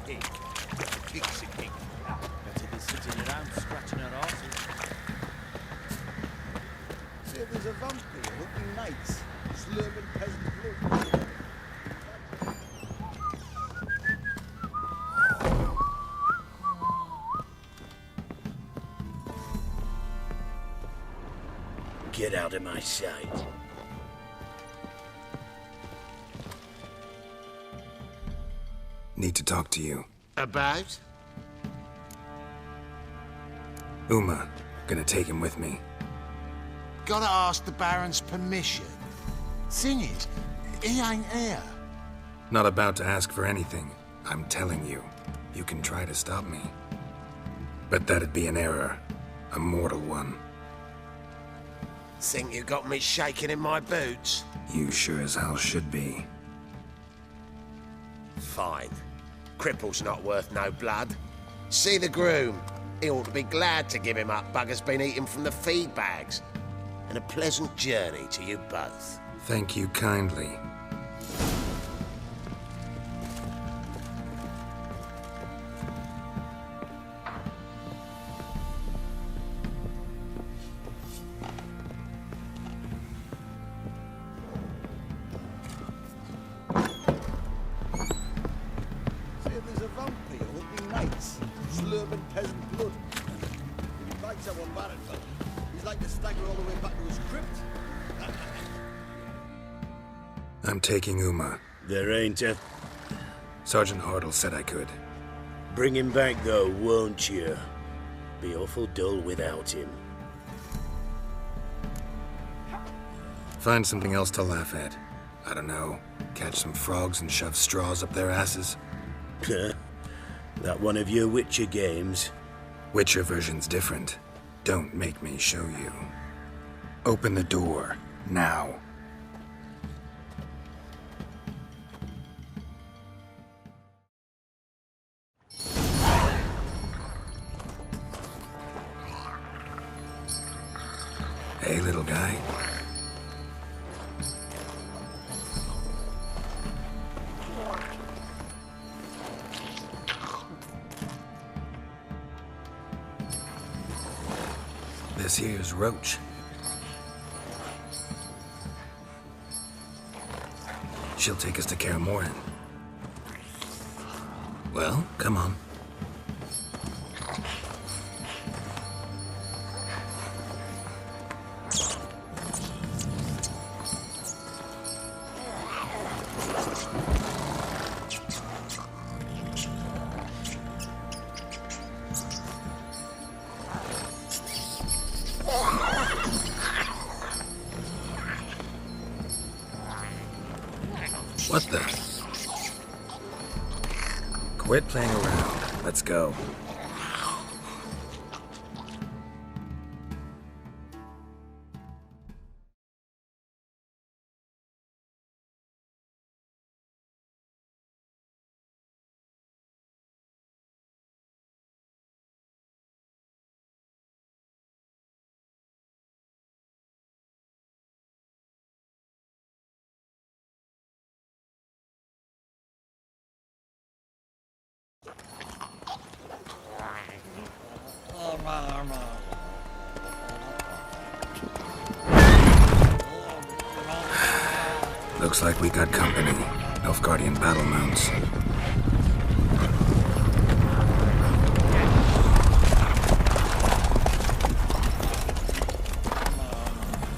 pig. A pig's a pig. Better be sitting around scratching our asses. Say there's a vampire looking nice, slurping peasant blood. Get out of my sight. Need to talk to you. About? Uma. Gonna take him with me. Gotta ask the Baron's permission. Thing is, he ain't here. Not about to ask for anything. I'm telling you. You can try to stop me. But that'd be an error. A mortal one. Think you got me shaking in my boots? You sure as hell should be. Fine. Cripple's not worth no blood. See the groom. He ought to be glad to give him up. Bugger's been eating from the feed bags. And a pleasant journey to you both. Thank you kindly. Say there's a vampire looking nice, slurping peasant blood. He bites that one Baron, but he's like to stagger all the way back to his crypt. I'm taking Uma. There ain't a... Sergeant Hartle said I could. Bring him back, though, won't you? Be awful dull without him. Find something else to laugh at. I don't know. Catch some frogs and shove straws up their asses. That one of your Witcher games? Witcher version's different. Don't make me show you. Open the door. Now. Hey, little guy. This here's Roach. She'll take us to Kaer Morhen. Well, come on. What the? Quit playing around. Let's go. Looks like we got company. Nilfgaardian battle mounts.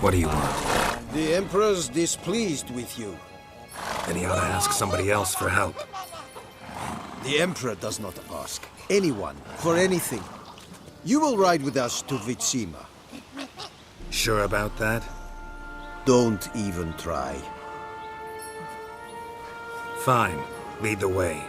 What do you want? The Emperor's displeased with you. Then he ought to ask somebody else for help. The Emperor does not ask anyone for anything. You will ride with us to Vitsima. Sure about that? Don't even try. Fine. Lead the way.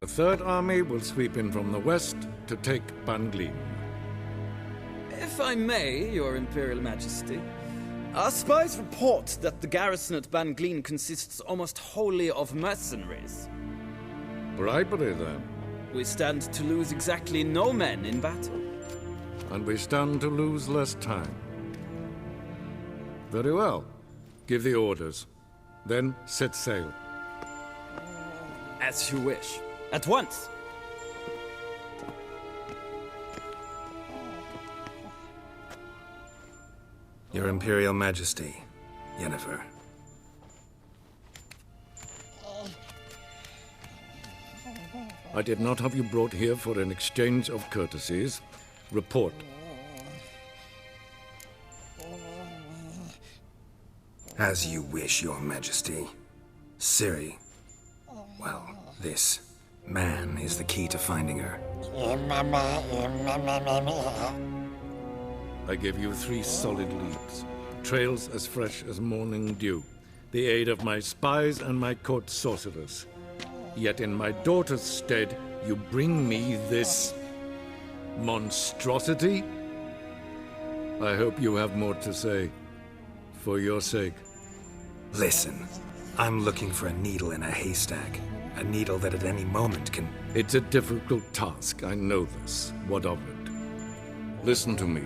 The Third Army will sweep in from the west to take Banglin. If I may, Your Imperial Majesty, our spies report that the garrison at Banglin consists almost wholly of mercenaries. Bribery, then. We stand to lose exactly no men in battle. And we stand to lose less time. Very well. Give the orders. Then set sail. As you wish. At once! Your Imperial Majesty, Yennefer. I did not have you brought here for an exchange of courtesies. Report. As you wish, Your Majesty. Ciri. Well, this man is the key to finding her. I give you 3 solid leads. Trails as fresh as morning dew. The aid of my spies and my court sorcerers. Yet in my daughter's stead, you bring me this monstrosity? I hope you have more to say. For your sake. Listen, I'm looking for a needle in a haystack. A needle that at any moment can... It's a difficult task, I know this. What of it? Listen to me.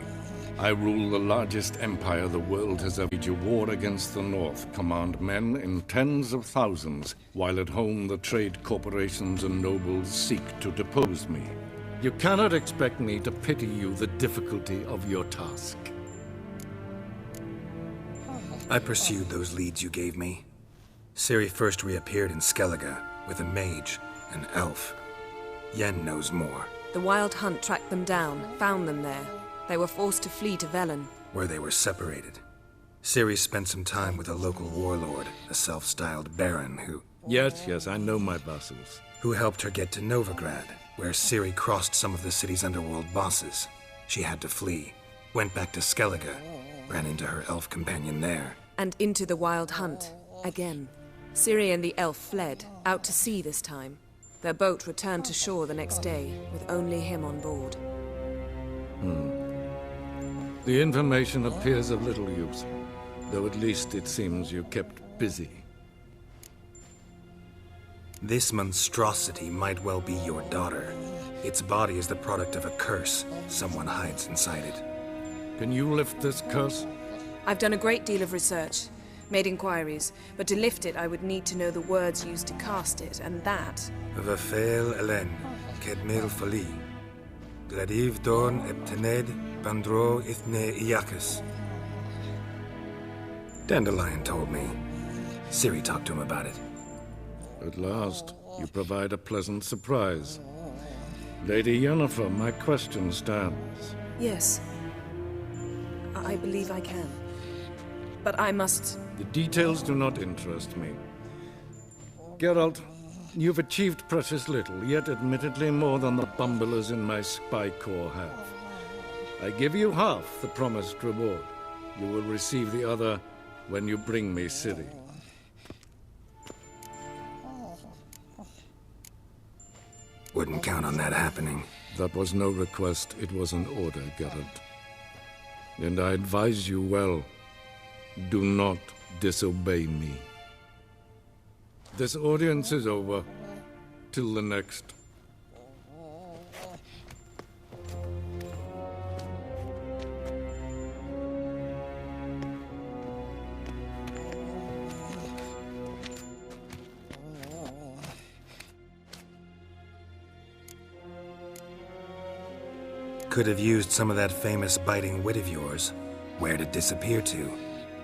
I rule the largest empire the world has ever waged war against the North, command men in tens of thousands, while at home the trade corporations and nobles seek to depose me. You cannot expect me to pity you the difficulty of your task. I pursued those leads you gave me. Ciri first reappeared in Skellige with a mage, an elf. Yen knows more. The Wild Hunt tracked them down, found them there. They were forced to flee to Velen, Where they were separated. Ciri spent some time with a local warlord, a self-styled baron who... Yes, I know my vassals. Who helped her get to Novigrad, where Ciri crossed some of the city's underworld bosses. She had to flee. Went back to Skellige, ran into her elf companion there. and into the Wild Hunt, again. Ciri and the elf fled, out to sea this time. Their boat returned to shore the next day, with only him on board. The information appears of little use, though at least it seems you kept busy. This monstrosity might well be your daughter. Its body is the product of a curse. Someone hides inside it. Can you lift this curse? I've done a great deal of research, made inquiries, but to lift it I would need to know the words used to cast it, and that... Vafel Elen, Kedmil Fali. Gladiv Dorn Eptened, Bandro Ithne Iacus. Dandelion told me. Ciri talked to him about it. At last, you provide a pleasant surprise. Lady Yennefer, my question stands. Yes. I believe I can. But I must... The details do not interest me. Geralt, you've achieved precious little, yet admittedly more than the bumblers in my spy corps have. I give you half the promised reward. You will receive the other when you bring me Ciri. Wouldn't count on that happening. That was no request, it was an order, Geralt. And I advise you well, do not disobey me. This audience is over. Till the next. Could have used some of that famous biting wit of yours. Where'd it disappear to?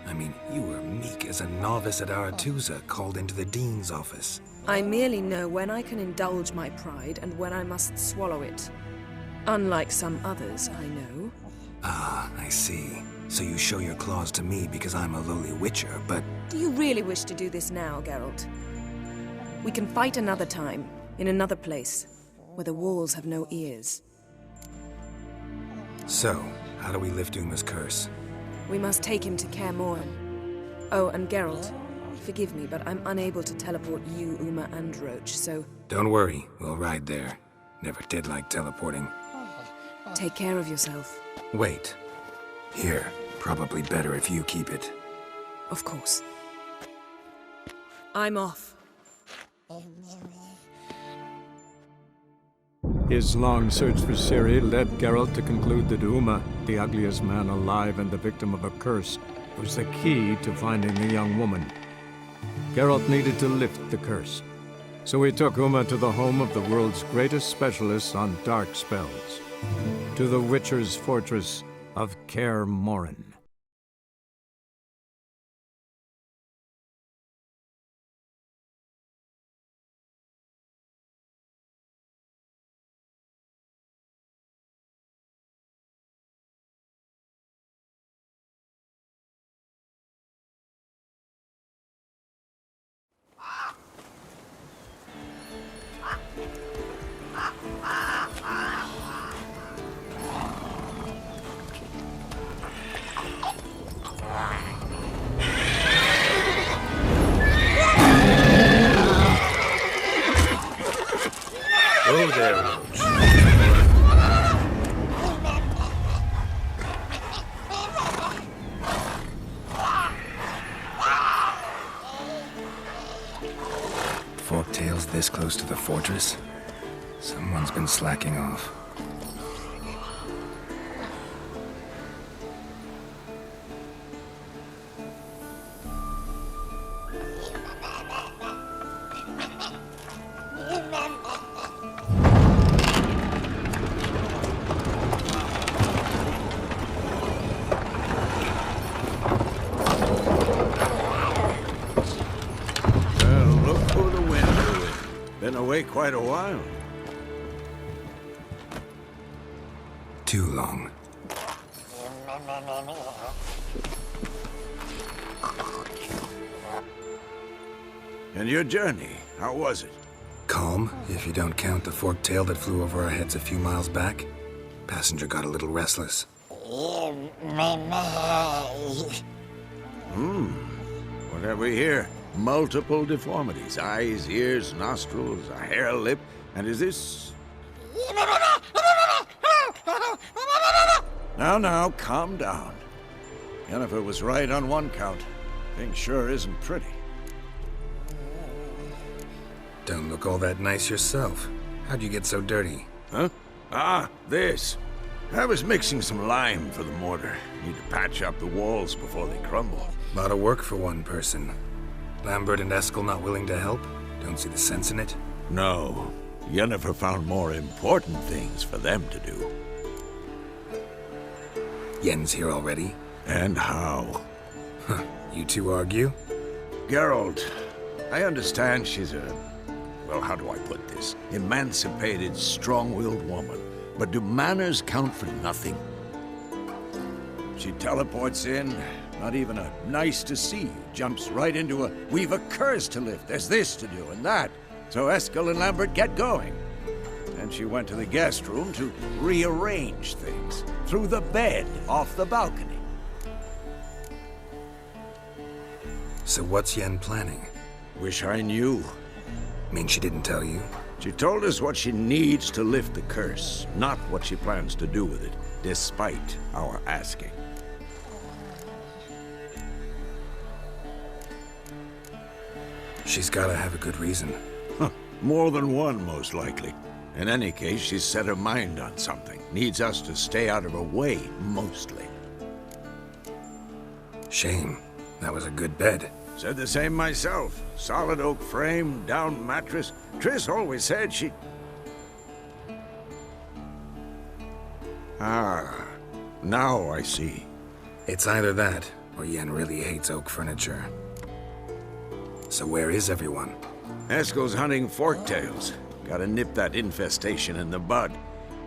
I mean, you were meek as a novice at Aretuza, called into the Dean's office. I merely know when I can indulge my pride and when I must swallow it. Unlike some others, I know. Ah, I see. So you show your claws to me because I'm a lowly witcher, but... Do you really wish to do this now, Geralt? We can fight another time, in another place, where the walls have no ears. So, how do we lift Uma's curse? We must take him to Kaer Morhen. Oh, and Geralt, forgive me, but I'm unable to teleport you, Uma, and Roach, so Don't worry, we'll ride there. Never did like teleporting. Take care of yourself. Wait. Here, probably better if you keep it. Of course. I'm off. His long search for Ciri led Geralt to conclude that Uma, the ugliest man alive and the victim of a curse, was the key to finding the young woman. Geralt needed to lift the curse, so he took Uma to the home of the world's greatest specialist on dark spells, to the Witcher's fortress of Kaer Morhen. Oh, there, Roach. Forktail's this close to the fortress? Someone's been slacking off. Been away quite a while. Too long. And your journey, how was it? Calm, if you don't count the forktail that flew over our heads a few miles back. Passenger got a little restless. What have we here? Multiple deformities. Eyes, ears, nostrils, a hair lip. And is this... Now, calm down. Yennefer was right on one count. Thing sure isn't pretty. Don't look all that nice yourself. How'd you get so dirty? Huh? Ah, this. I was mixing some lime for the mortar. Need to patch up the walls before they crumble. Lot of work for one person. Lambert and Eskel not willing to help? Don't see the sense in it? No. Yennefer found more important things for them to do. Yen's here already? And how? Huh. You two argue? Geralt, I understand she's a... well, how do I put this? Emancipated, strong-willed woman. But do manners count for nothing? She teleports in, not even a nice to see you, jumps right into a we've a curse to lift, there's this to do and that. So Eskel and Lambert get going. Then she went to the guest room to rearrange things. Through the bed, off the balcony. So what's Yen planning? Wish I knew. Mean she didn't tell you? She told us what she needs to lift the curse, not what she plans to do with it, despite our asking. She's gotta have a good reason. Huh. More than one, most likely. In any case, she's set her mind on something. Needs us to stay out of her way, mostly. Shame. That was a good bed. Said the same myself. Solid oak frame, down mattress. Triss always said she... Ah, now I see. It's either that, or Yen really hates oak furniture. So where is everyone? Eskel's hunting forktails. Gotta nip that infestation in the bud.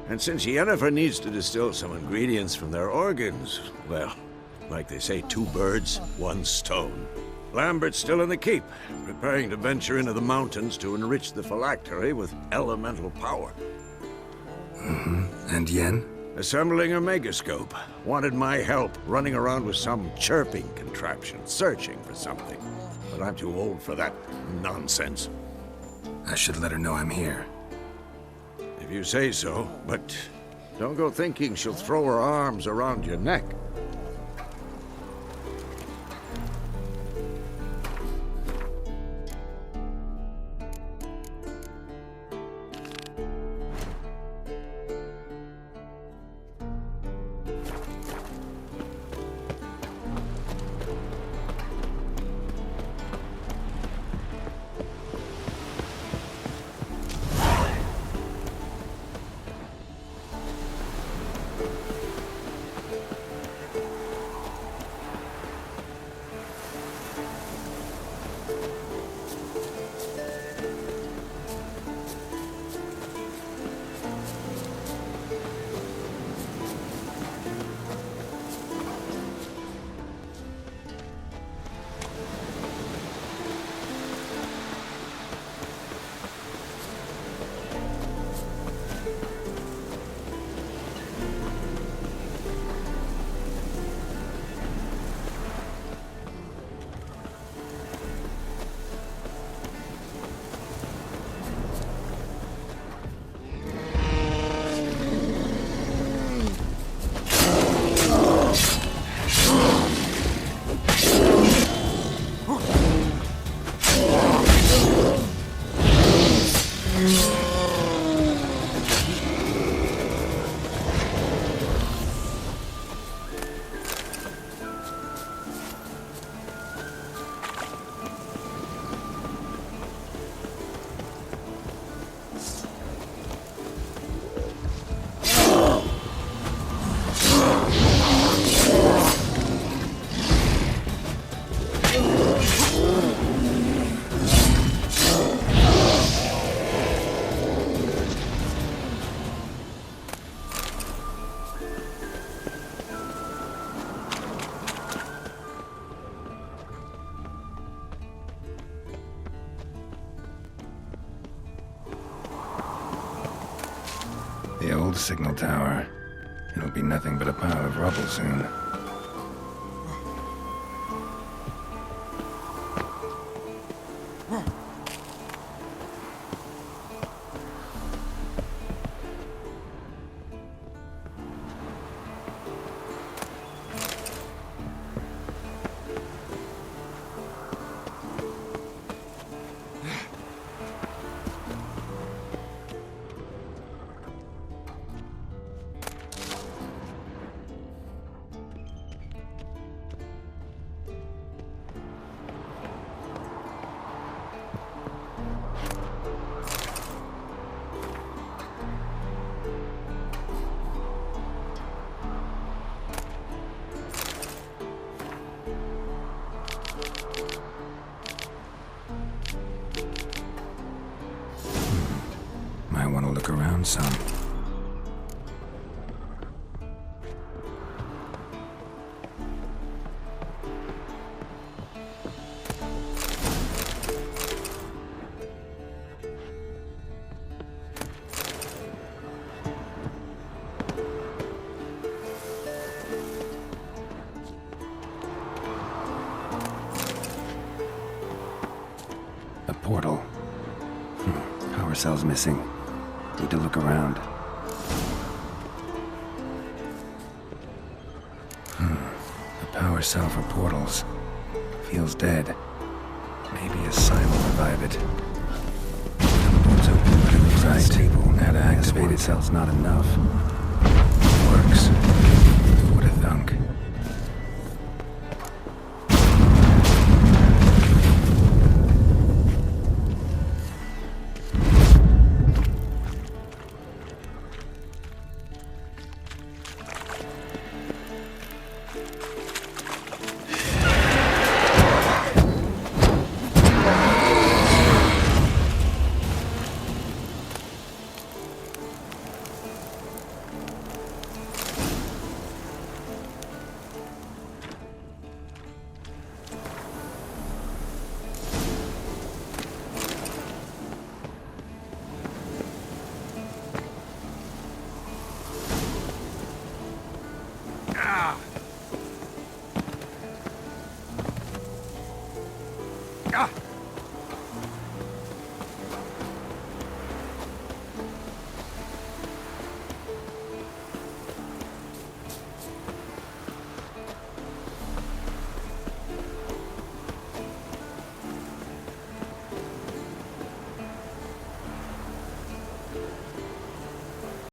And since Yennefer needs to distill some ingredients from their organs, well, like they say, 2 birds, 1 stone. Lambert's still in the keep, preparing to venture into the mountains to enrich the phylactery with elemental power. And Yen? Assembling a megascope. Wanted my help running around with some chirping contraption, searching for something. But I'm too old for that nonsense. I should let her know I'm here. If you say so, but don't go thinking she'll throw her arms around your neck. The old signal tower. It'll be nothing but a pile of rubble soon. Might want to look around some. A portal. Power cell's missing. Need to look around. The power cell for portals. Feels dead. Maybe a sign will revive it. It's open, but it looks right. Stable. Now to activate it cell's not enough. Works.